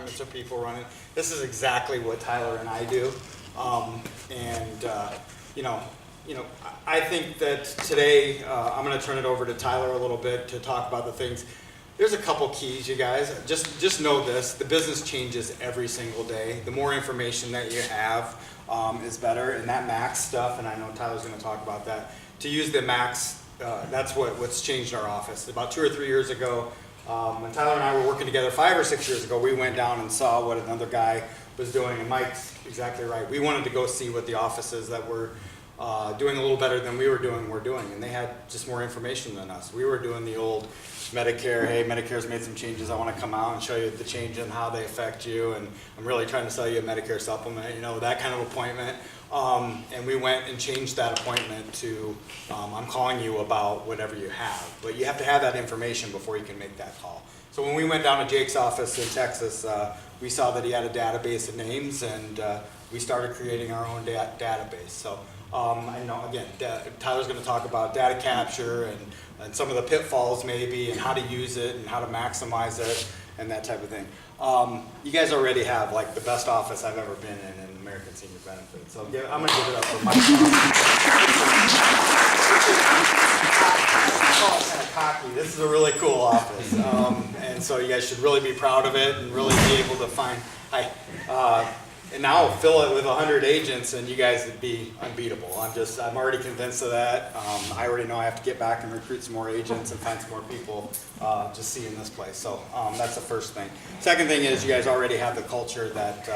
appointments or people running. This is exactly what Tyler and I do. I think that today I'm going to turn it over to Tyler a little bit to talk about the things. There's a couple keys, you guys. Just know this: the business changes every single day. The more information that you have is better. And that Max stuff, and I know Tyler's going to talk about that. To use the Max, that's what's changed our office. About 2 or 3 years ago, when Tyler and I were working together 5 or 6 years ago, we went down and saw what another guy was doing. And Mike's exactly right. We wanted to go see what the offices that were doing a little better than we were doing, and they had just more information than us. We were doing the old Medicare, hey, Medicare's made some changes, I want to come out and show you the change and how they affect you, and I'm really trying to sell you a Medicare supplement, that kind of appointment. And we went and changed that appointment to, I'm calling you about whatever you have, but you have to have that information before you can make that call. So when we went down to Jake's office in Texas, we saw that he had a database of names, and we started creating our own database. So I know, again, Tyler's going to talk about data capture and some of the pitfalls maybe, and how to use it and how to maximize it and that type of thing. You guys already have like the best office I've ever been in American Senior Benefits. So yeah, I'm going to give it up for Mike. Schaake. This is a really cool office, and so you guys should really be proud of it and really be able to find. And now fill it with 100 agents, and you guys would be unbeatable. I'm already convinced of that. I already know I have to get back and recruit some more agents and find some more people just seeing this place. So that's the first thing. Second thing is you guys already have the culture that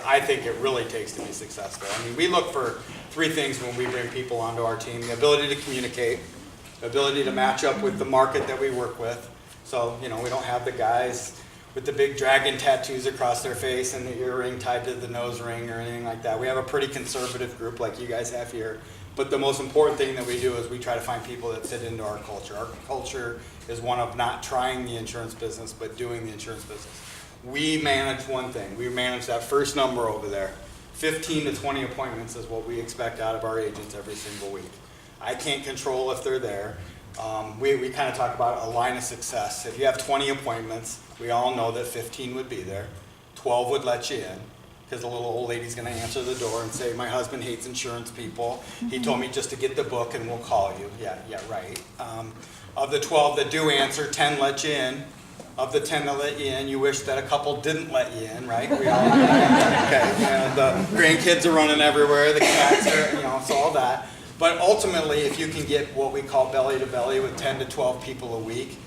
I think it really takes to be successful. I mean, we look for 3 things when we bring people onto our team: the ability to communicate, the ability to match up with the market that we work with. So, we don't have the guys with the big dragon tattoos across their face and the earring tied to the nose ring or anything like that. We have a pretty conservative group like you guys have here. But the most important thing that we do is we try to find people that fit into our culture. Our culture is one of not trying the insurance business, but doing the insurance business. We manage one thing. We manage that first number over there. 15 to 20 appointments is what we expect out of our agents every single week. I can't control if they're there. We kind of talk about a line of success. If you have 20 appointments, we all know that 15 would be there. 12 would let you in, because the little old lady's going to answer the door and say, my husband hates insurance people. He told me just to get the book and we'll call you. Yeah, right. Of the 12 that do answer, 10 let you in. Of the 10 that let you in, you wish that a couple didn't let you in, right? We all okay. The grandkids are running everywhere, the cats are, so all that. But ultimately, if you can get what we call belly to belly with 10 to 12 people a week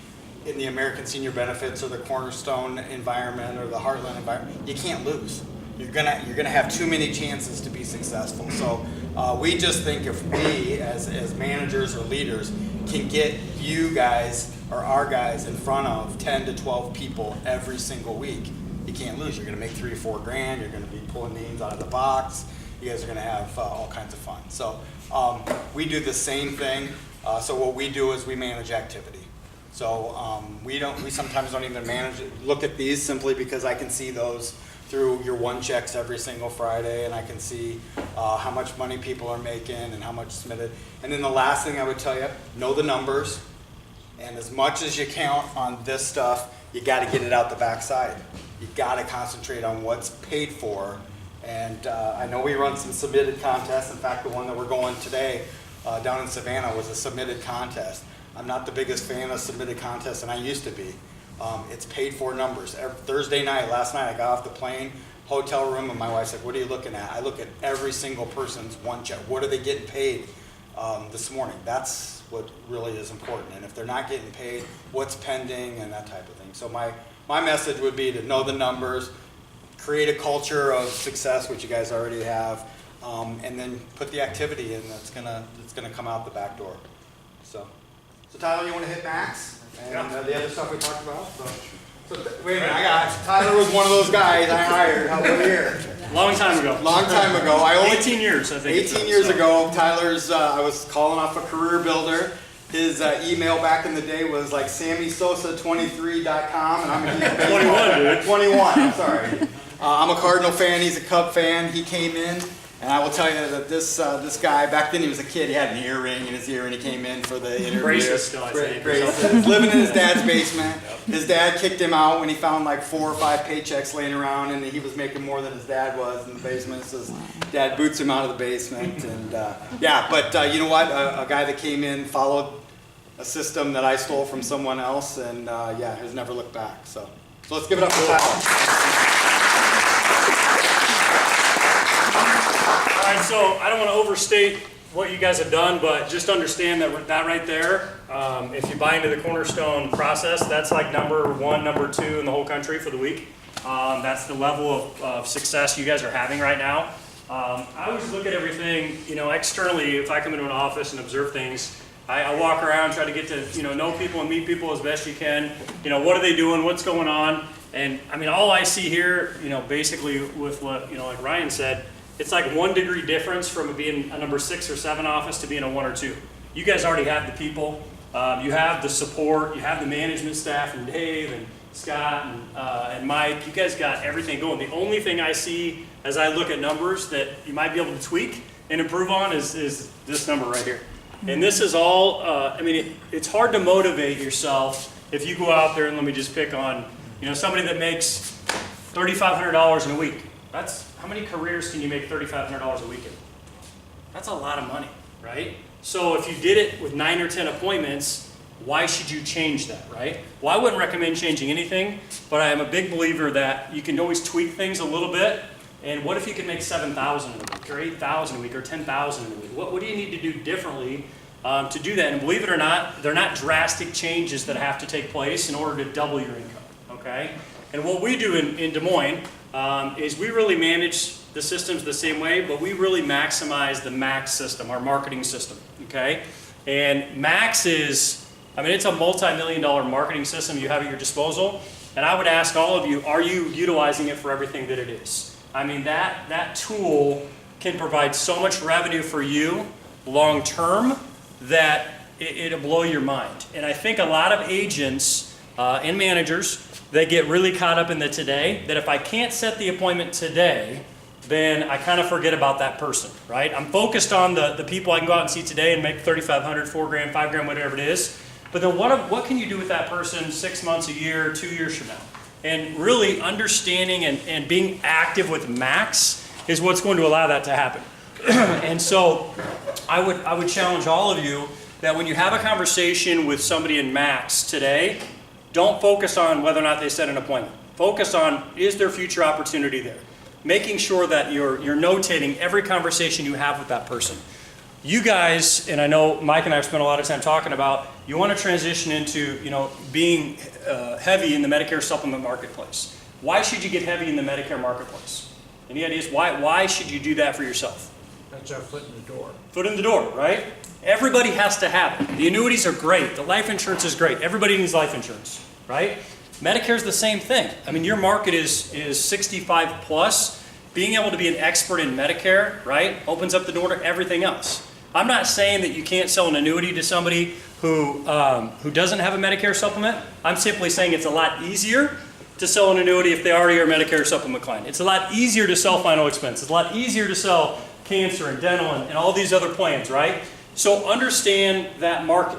in the American Senior Benefits or the Cornerstone environment or the Heartland environment, you can't lose. You're gonna have too many chances to be successful. So we just think if we, as managers or leaders, can get you guys or our guys in front of 10 to 12 people every single week, you can't lose. You're gonna make $3 or $4 grand. You're gonna be pulling names out of the box. You guys are gonna have all kinds of fun. So we do the same thing. So what we do is we manage activity. So we sometimes don't even look at these simply because I can see those through your one checks every single Friday, and I can see how much money people are making and how much submitted. And then the last thing I would tell you, know the numbers, and as much as you count on this stuff, you got to get it out the backside. You got to concentrate on what's paid for. And I know we run some submitted contests. In fact, the one that we're going today down in Savannah was a submitted contest. I'm not the biggest fan of submitted contests, and I used to be. It's paid for numbers. Thursday night, last night, I got off the plane, hotel room, and my wife said, what are you looking at? I look at every single person's one check. What are they getting paid this morning? That's what really is important. And if they're not getting paid, what's pending and that type of thing. So my message would be to know the numbers, create a culture of success, which you guys already have, and then put the activity in that's gonna come out the back door. So Tyler, you want to hit Max? And the other stuff we talked about. So wait a minute, Tyler was one of those guys I hired. How about here? Long time ago. Long time ago. 18 years, I think. 18 years ago, Tyler's. I was calling off a career builder. His email back in the day was like SammySosa23.com, and I'm a 21, dude. 21. I'm sorry. I'm a Cardinal fan. He's a Cub fan. He came in And I will tell you that this guy, back then he was a kid, he had an earring in his ear when he came in for the interview. Braces still, I think. Braces. Living in his dad's basement. His dad kicked him out when he found like 4 or 5 paychecks laying around, and he was making more than his dad was in the basement. So his dad boots him out of the basement. And yeah, but you know what? A guy that came in, followed a system that I stole from someone else, and yeah, has never looked back. So let's give it up for Tyler. All right, so I don't want to overstate what you guys have done, but just understand that right there, if you buy into the Cornerstone process, that's like number 1, number 2 in the whole country for the week. That's the level of success you guys are having right now. I always look at everything, you know, externally. If I come into an office and observe things, I walk around, try to get to, you know people and meet people as best you can. You know, what are they doing? What's going on? And I mean, all I see here, you know, basically with what, you know, like Ryan said, it's like 1 degree difference from being a number 6 or 7 office to being a 1 or 2. You guys already have the people, you have the support, you have the management staff, and Dave and Scott and Mike. You guys got everything going. The only thing I see as I look at numbers that you might be able to tweak and improve on is this number right here. And this is all, I mean, it's hard to motivate yourself if you go out there and let me just pick on, you know, somebody that makes $3,500 in a week. How many careers can you make $3,500 a week in? That's a lot of money, right? So if you did it with 9 or 10 appointments, why should you change that, right? Well, I wouldn't recommend changing anything, but I am a big believer that you can always tweak things a little bit. And what if you could make $7,000 in a week, or $8,000 a week, or $10,000 in a week? What do you need to do differently to do that? And believe it or not, they're not drastic changes that have to take place in order to double your income, okay? And what we do in Des Moines is we really manage the systems the same way, but we really maximize the Max system, our marketing system, okay? And Max is, I mean, it's a multi-million-dollar marketing system you have at your disposal. And I would ask all of you, are you utilizing it for everything that it is? I mean, that tool can provide so much revenue for you long-term that it'll blow your mind. And I think a lot of agents and managers, they get really caught up in the today, that if I can't set the appointment today, then I kind of forget about that person, right? I'm focused on the people I can go out and see today and make $3,500, $4 grand, $5 grand, whatever it is. But then what can you do with that person 6 months, a year, 2 years from now? And really understanding and being active with Max is what's going to allow that to happen. And so I would challenge all of you that when you have a conversation with somebody in Max today, don't focus on whether or not they set an appointment. Focus on, is there future opportunity there? Making sure that you're notating every conversation you have with that person. You guys, and I know Mike and I have spent a lot of time talking about, you want to transition into, you know, being heavy in the Medicare supplement marketplace. Why should you get heavy in the Medicare marketplace? Any ideas why should you do that for yourself? That's our foot in the door. Foot in the door, right? Everybody has to have it. The annuities are great. The life insurance is great. Everybody needs life insurance, right? Medicare's the same thing. I mean, your market is 65 plus. Being able to be an expert in Medicare, right, opens up the door to everything else. I'm not saying that you can't sell an annuity to somebody who doesn't have a Medicare supplement. I'm simply saying it's a lot easier to sell an annuity if they already are a Medicare supplement client. It's a lot easier to sell final expense. It's a lot easier to sell cancer and dental and all these other plans, right? So understand that market.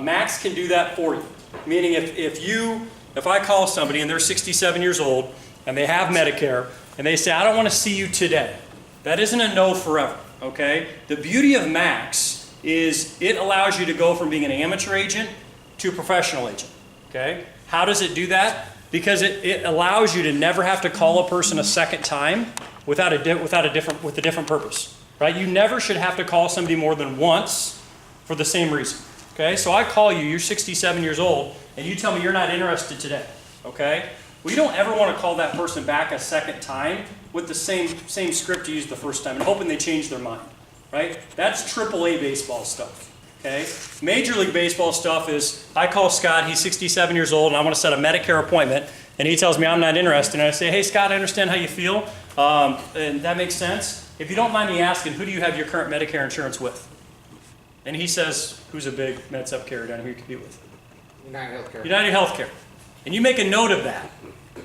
Max can do that for you. Meaning if I call somebody and they're 67 years old and they have Medicare and they say, I don't want to see you today. That isn't a no forever. Okay? The beauty of Max is it allows you to go from being an amateur agent to a professional agent. Okay? How does it do that? Because it allows you to never have to call a person a second time with a different purpose. Right? You never should have to call somebody more than once for the same reason. Okay? So I call you, you're 67 years old, and you tell me you're not interested today. Okay? Well, you don't ever want to call that person back a second time with the same script you used the first time and hoping they change their mind, right? That's AAA baseball stuff, okay? Major League Baseball stuff is, I call Scott, he's 67 years old, and I want to set a Medicare appointment, and he tells me I'm not interested, and I say, hey, Scott, I understand how you feel, and that makes sense. If you don't mind me asking, who do you have your current Medicare insurance with? And he says, who's a big MedSup carrier down here you compete with? United Healthcare. United Healthcare. And you make a note of that.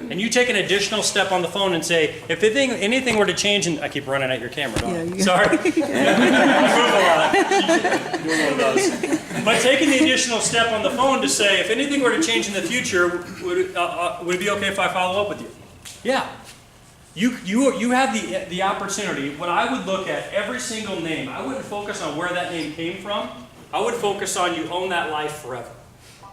and you take an additional step on the phone and say, if anything were to change, and I keep running at your camera, don't I? Sorry. I move a lot. Doing one of those. But taking the additional step on the phone to say, if anything were to change in the future, would it be okay if I follow up with you? Yeah. You have the opportunity. When I would look at every single name, I wouldn't focus on where that name came from. I would focus on you own that life forever.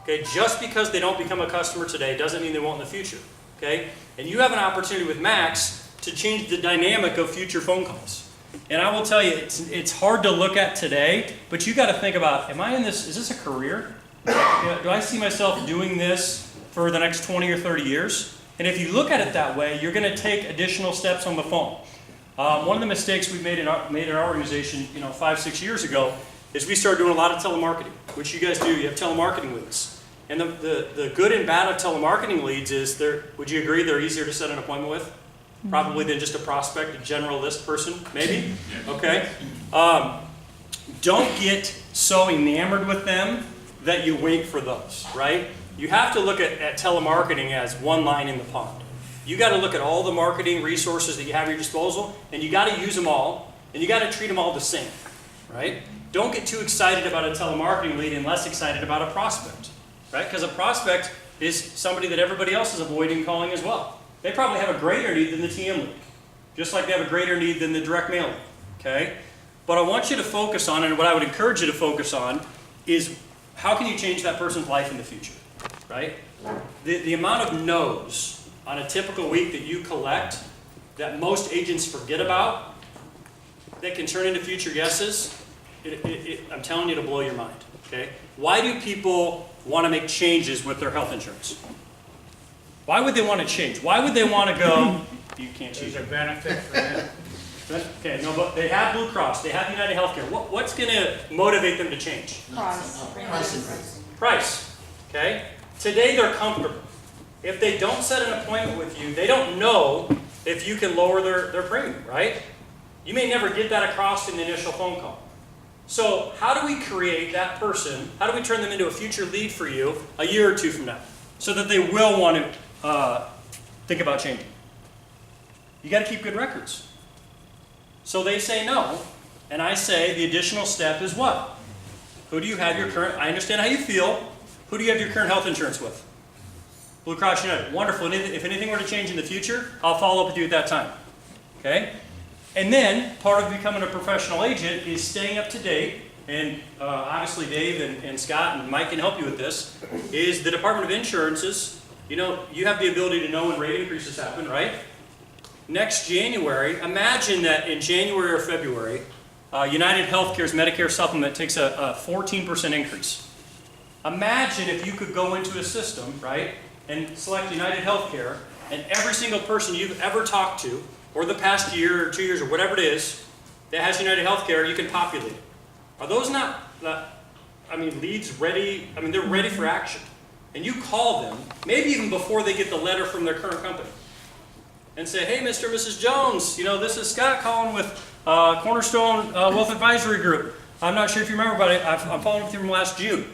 Okay, just because they don't become a customer today doesn't mean they won't in the future. Okay, and you have an opportunity with Max to change the dynamic of future phone calls. And I will tell you, it's hard to look at today, but you got to think about: am I in this? Is this a career? Do I see myself doing this for the next 20 or 30 years? And if you look at it that way, you're going to take additional steps on the phone. One of the mistakes we made in our organization, 5-6 years ago, is we started doing a lot of telemarketing, which you guys do. You have telemarketing leads. And the good and bad of telemarketing leads is, would you agree they're easier to set an appointment with? Probably than just a prospect, a general list person, maybe? Okay. Don't get so enamored with them that you wait for those, right? You have to look at telemarketing as one line in the pond. You got to look at all the marketing resources that you have at your disposal, and you got to use them all, and you got to treat them all the same, right? Don't get too excited about a telemarketing lead and less excited about a prospect, right? Because a prospect is somebody that everybody else is avoiding calling as well. They probably have a greater need than the TM lead, just like they have a greater need than the direct mail lead, okay? But I want you to focus on, and what I would encourage you to focus on, is how can you change that person's life in the future, right? The amount of no's on a typical week that you collect that most agents forget about, that can turn into future yeses, I'm telling you to blow your mind, okay? Why do people want to make changes with their health insurance? Why would they want to change? Why would they want to go, you can't choose. There's a benefit for them. Okay, no, but they have Blue Cross, they have United Healthcare. What's going to motivate them to change? Price, okay? Today they're comfortable. If they don't set an appointment with you, they don't know if you can lower their premium, right? You may never get that across in the initial phone call. So how do we create that person, how do we turn them into a future lead for you a year or two from now, so that they will want to think about changing? You got to keep good records. So they say no, and I say the additional step is what? Who do you have your current, I understand how you feel, who do you have your current health insurance with? Blue Cross United, wonderful. If anything were to change in the future, I'll follow up with you at that time, okay? And then, part of becoming a professional agent is staying up to date, and obviously Dave and Scott and Mike can help you with this, is the Department of Insurances, you have the ability to know when rate increases happen, right? Next January, imagine that in January or February, United Healthcare's Medicare supplement takes a 14% increase. Imagine if you could go into a system, right, and select United Healthcare, and every single person you've ever talked to, or the past year or 2 years or whatever it is, that has United Healthcare, you can populate it. Are those not, leads ready? They're ready for action. And you call them, maybe even before they get the letter from their current company, and say, hey, Mr. and Mrs. Jones, this is Scott calling with Cornerstone Wealth Advisory Group. I'm not sure if you remember, but I'm following up with you from last June.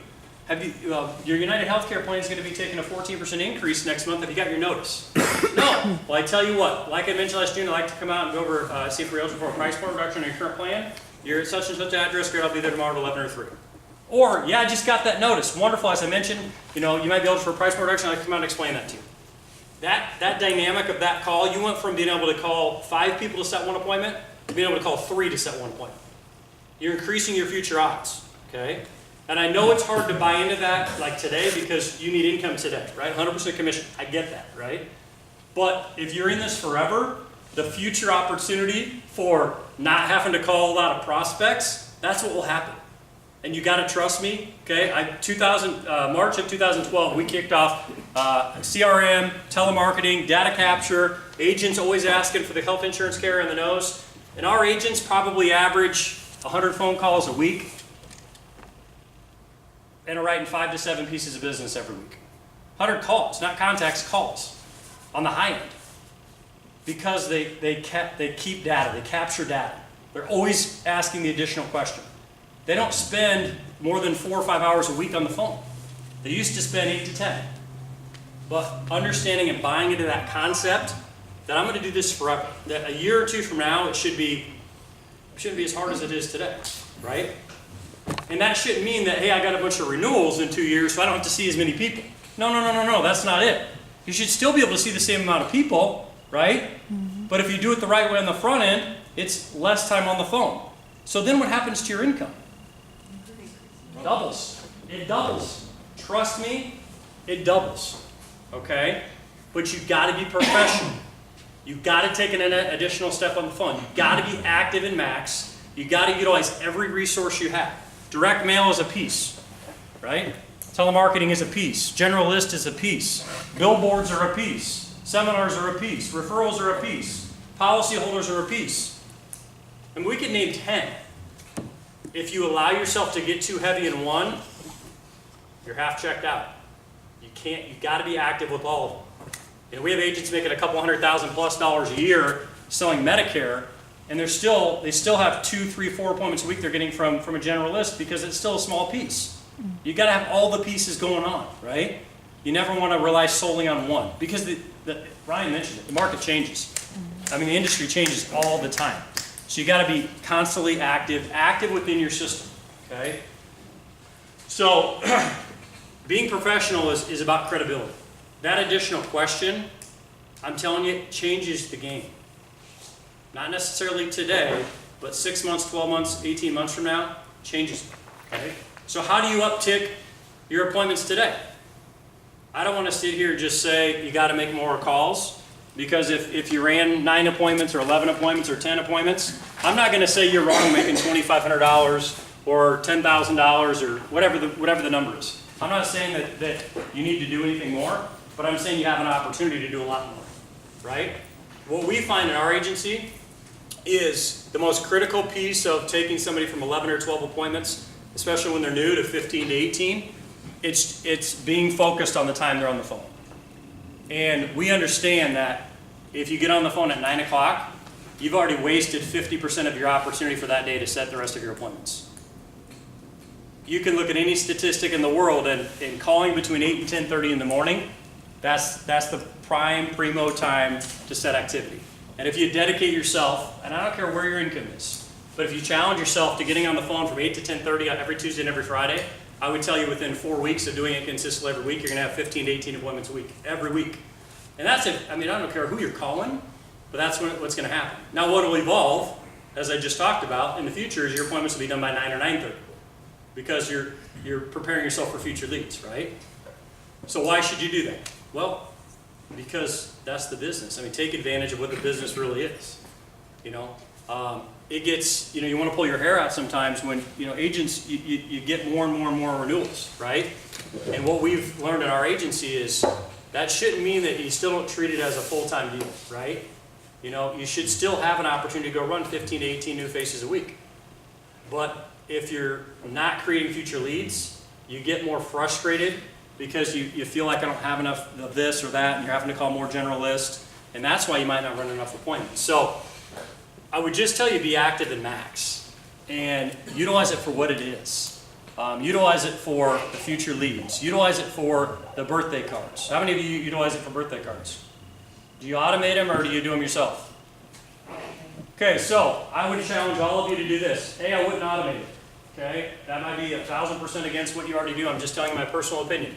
Your United Healthcare plan is going to be taking a 14% increase next month. Have you got your notice? No. Well, I tell you what, like I mentioned last June, I'd like to come out and go over, see if we're eligible for a price point reduction on your current plan. You're at such and such address, great, I'll be there tomorrow at 11 or 3. Or, yeah, I just got that notice. Wonderful, as I mentioned, you might be eligible for a price point reduction. I'd like to come out and explain that to you. That dynamic of that call, you went from being able to call 5 people to set one appointment to being able to call 3 to set one appointment. You're increasing your future odds, okay? And I know it's hard to buy into that like today because you need income today, right? 100% commission, I get that, right? But if you're in this forever, the future opportunity for not having to call a lot of prospects, that's what will happen. And you got to trust me, okay? March of 2012, we kicked off CRM, telemarketing, data capture, agents always asking for the health insurance carrier on the nose. And our agents probably average 100 phone calls a week and are writing 5 to 7 pieces of business every week. 100 calls, not contacts, calls on the high end. Because they keep data, they capture data. They're always asking the additional question. They don't spend more than 4 or 5 hours a week on the phone. They used to spend 8 to 10. but understanding and buying into that concept that I'm going to do this forever. That a year or two from now, it shouldn't be as hard as it is today, right? And that shouldn't mean that, hey, I got a bunch of renewals in 2 years, so I don't have to see as many people. No, that's not it. You should still be able to see the same amount of people, right? But if you do it the right way on the front end, it's less time on the phone. So then what happens to your income? Doubles. It doubles. Trust me, it doubles. Okay? But you've got to be professional. You've got to take an additional step on the phone. You've got to be active in Max. You've got to utilize every resource you have. Direct mail is a piece, right? Telemarketing is a piece. General list is a piece. Billboards are a piece. Seminars are a piece. Referrals are a piece. Policyholders are a piece. And we could name 10. If you allow yourself to get too heavy in one, you're half checked out. You've got to be active with all of them. You know, we have agents making a couple $100,000+ a year selling Medicare, and they still have 2, 3, 4 appointments a week they're getting from a general list because it's still a small piece. You got to have all the pieces going on, right? You never want to rely solely on one because Ryan mentioned it, the market changes. I mean, the industry changes all the time. So you got to be constantly active within your system, okay? So being professional is about credibility. That additional question, I'm telling you, changes the game. Not necessarily today, but 6 months, 12 months, 18 months from now, changes it, okay? So how do you uptick your appointments today? I don't want to sit here and just say you got to make more calls, because if you ran 9 appointments or 11 appointments or 10 appointments, I'm not going to say you're wrong making $2,500 or $10,000 or whatever the number is. I'm not saying that you need to do anything more, but I'm saying you have an opportunity to do a lot more, right? What we find in our agency is the most critical piece of taking somebody from 11 or 12 appointments, especially when they're new, to 15 to 18, it's being focused on the time they're on the phone. And we understand that if you get on the phone at 9 o'clock, you've already wasted 50% of your opportunity for that day to set the rest of your appointments. You can look at any statistic in the world, and calling between 8 and 10:30 in the morning, that's the primo time to set activity. And if you dedicate yourself, and I don't care where your income is, but if you challenge yourself to getting on the phone from 8 to 10:30 every Tuesday and every Friday, I would tell you within 4 weeks of doing it consistently every week, you're going to have 15 to 18 appointments a week, every week. And that's it. I mean, I don't care who you're calling, but that's what's going to happen. Now, what will evolve, as I just talked about, in the future is your appointments will be done by 9 or 9:30, because you're preparing yourself for future leads, right? So why should you do that? Well, because that's the business. I mean, take advantage of what the business really is. You know, it gets, you want to pull your hair out sometimes when, agents, you get more and more and more renewals, right? And what we've learned in our agency is that shouldn't mean that you still don't treat it as a full-time deal, right? You should still have an opportunity to go run 15 to 18 new faces a week. But if you're not creating future leads, you get more frustrated because you feel like I don't have enough of this or that, and you're having to call more general list, and that's why you might not run enough appointments. So I would just tell you, be active in Max and utilize it for what it is. Utilize it for the future leads. Utilize it for the birthday cards. How many of you utilize it for birthday cards? Do you automate them or do you do them yourself? Okay, so I would challenge all of you to do this. A, I wouldn't automate it. Okay, that might be 1,000% against what you already do. I'm just telling you my personal opinion.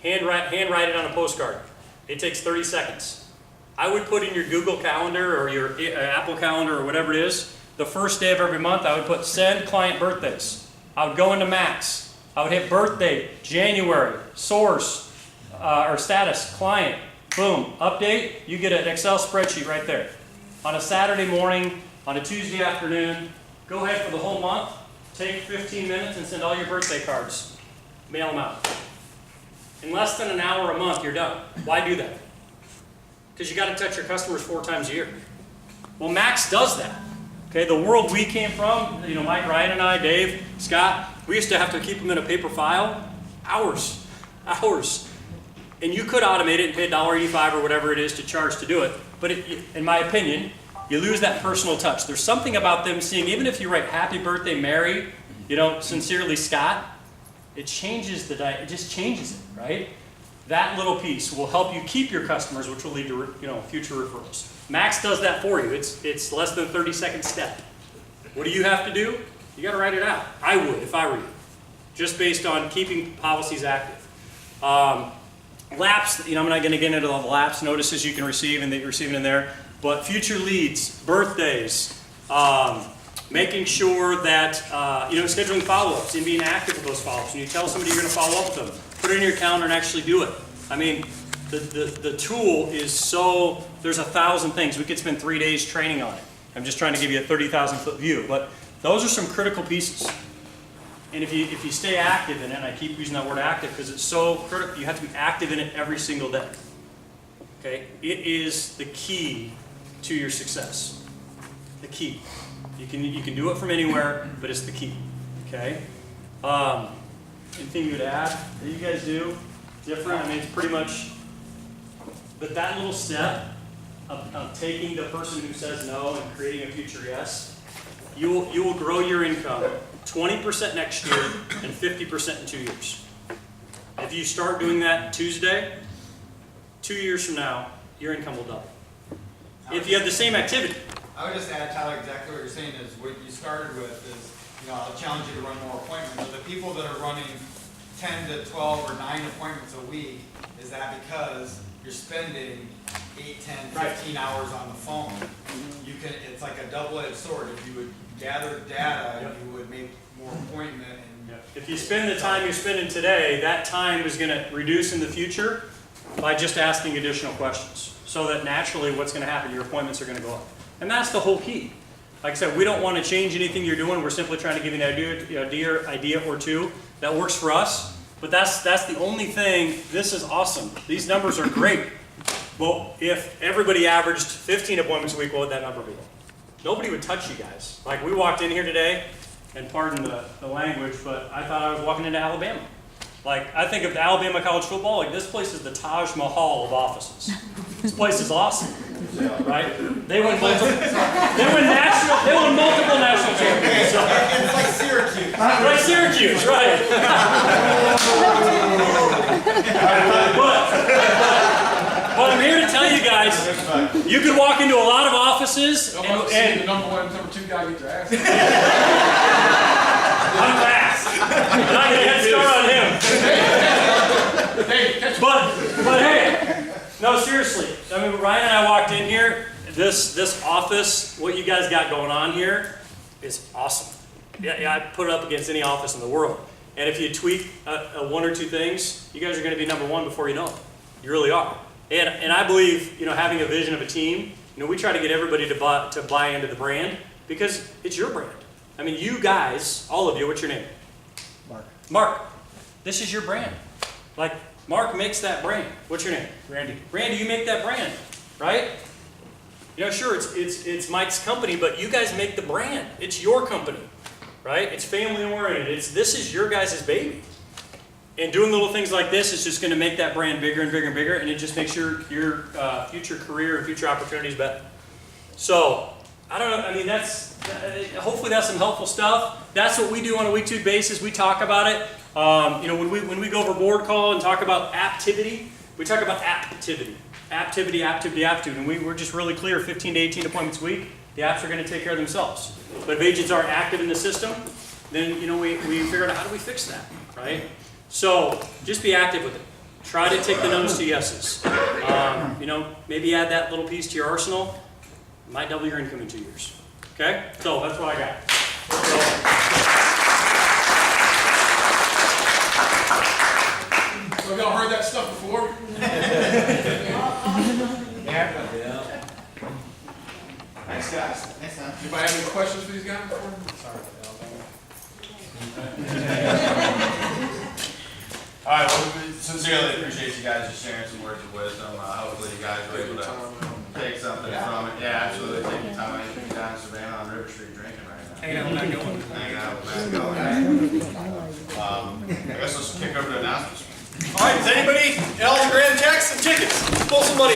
Hand write it on a postcard. It takes 30 seconds. I would put in your Google Calendar or your Apple Calendar or whatever it is, the first day of every month, I would put send client birthdays. I would go into Max. I would hit birthday, January, source, or status, client, boom, update. You get an Excel spreadsheet right there. On a Saturday morning, on a Tuesday afternoon, go ahead for the whole month. Take 15 minutes and send all your birthday cards. Mail them out. In less than an hour a month, you're done. Why do that? Because you got to touch your customers 4 times a year. Well, Max does that. Okay, the world we came from, Mike, Ryan, and I, Dave, Scott, we used to have to keep them in a paper file. Hours. And you could automate it and pay $1.85 or whatever it is to charge to do it. But in my opinion, you lose that personal touch. There's something about them seeing, even if you write happy birthday, Mary, sincerely Scott, it changes it just changes it, right? That little piece will help you keep your customers, which will lead to future referrals. Max does that for you. It's less than a 30-second step. What do you have to do? You got to write it out. I would if I were you, just based on keeping policies active. Lapse, I'm not going to get into all the lapse notices you can receive and that you're receiving in there, but future leads, birthdays, making sure that, scheduling follow-ups and being active with those follow-ups. When you tell somebody you're going to follow up with them, put it in your calendar and actually do it. I mean, the tool is so, there's 1,000 things. We could spend 3 days training on it. I'm just trying to give you a 30,000-foot view, but those are some critical pieces. And if you stay active in it, and I keep using that word active because it's so critical, you have to be active in it every single day. Okay? It is the key to your success. The key. You can do it from anywhere, but it's the key. Okay? Anything you would add that you guys do different? I mean, it's pretty much, but that little step of taking the person who says no and creating a future yes, you will grow your income 20% next year and 50% in 2 years. If you start doing that Tuesday, 2 years from now, your income will double. If you have the same activity. I would just add, Tyler, exactly what you're saying is what you started with is, I'll challenge you to run more appointments. But the people that are running 10 to 12 or 9 appointments a week, is that because you're spending 8, 10, 15 hours on the phone. It's like a double-edged sword. If you would gather data, you would make more appointment. And if you spend the time you're spending today, that time is going to reduce in the future by just asking additional questions. So that naturally what's going to happen, your appointments are going to go up. And that's the whole key. Like I said, we don't want to change anything you're doing. We're simply trying to give you an idea or two that works for us. But that's the only thing. This is awesome. These numbers are great. Well, if everybody averaged 15 appointments a week, what would that number be? Nobody would touch you guys. Like we walked in here today, and pardon the language, but I thought I was walking into Alabama. Like I think of the Alabama college football, like this place is the Taj Mahal of offices. This place is awesome, right? They won multiple national championships. So. It's like Syracuse. Like Syracuse, right? But I'm here to tell you guys, you could walk into a lot of offices and the number 1 and number 2 guy get your ass. I'm fast. And I get a head start on him. But hey, no, seriously. I mean, Ryan and I walked in here. This office, what you guys got going on here, is awesome. Yeah, I put it up against any office in the world. And if you tweak 1 or 2 things, you guys are going to be number 1 before you know it. You really are. And I believe, having a vision of a team, we try to get everybody to buy into the brand because it's your brand. I mean, you guys, all of you, what's your name? Mark. Mark, this is your brand. Like, Mark makes that brand. What's your name? Randy. Randy, you make that brand, right? Sure, it's Mike's company, but you guys make the brand. It's your company, right? It's family oriented. This is your guys' baby. And doing little things like this is just going to make that brand bigger and bigger and bigger, and it just makes your future career and future opportunities better. So, I don't know, I mean, hopefully that's some helpful stuff. That's what we do on a week-to-week basis. We talk about it. When we go over board call and talk about activity, we talk about activity. Activity, and we're just really clear, 15 to 18 appointments a week, the apps are going to take care of themselves. But if agents aren't active in the system, then, we figure out how do we fix that, right? So, just be active with it. Try to take the no's to yeses. Maybe add that little piece to your arsenal. It might double your income in 2 years. Okay? So, that's what I got. So y'all heard that stuff before? Yeah. Thanks, guys. Anybody have any questions for these guys? Sorry. All right, well, we sincerely appreciate you guys just sharing some words of wisdom. Hopefully you guys were able to take something from it. Yeah, absolutely. Take your time. I think you're down in Savannah on River Street drinking right now. Hanging out with that going. Hanging out with that going. I guess let's kick over to announcements. All right, does anybody else Grand Jacks some tickets? Pull some money.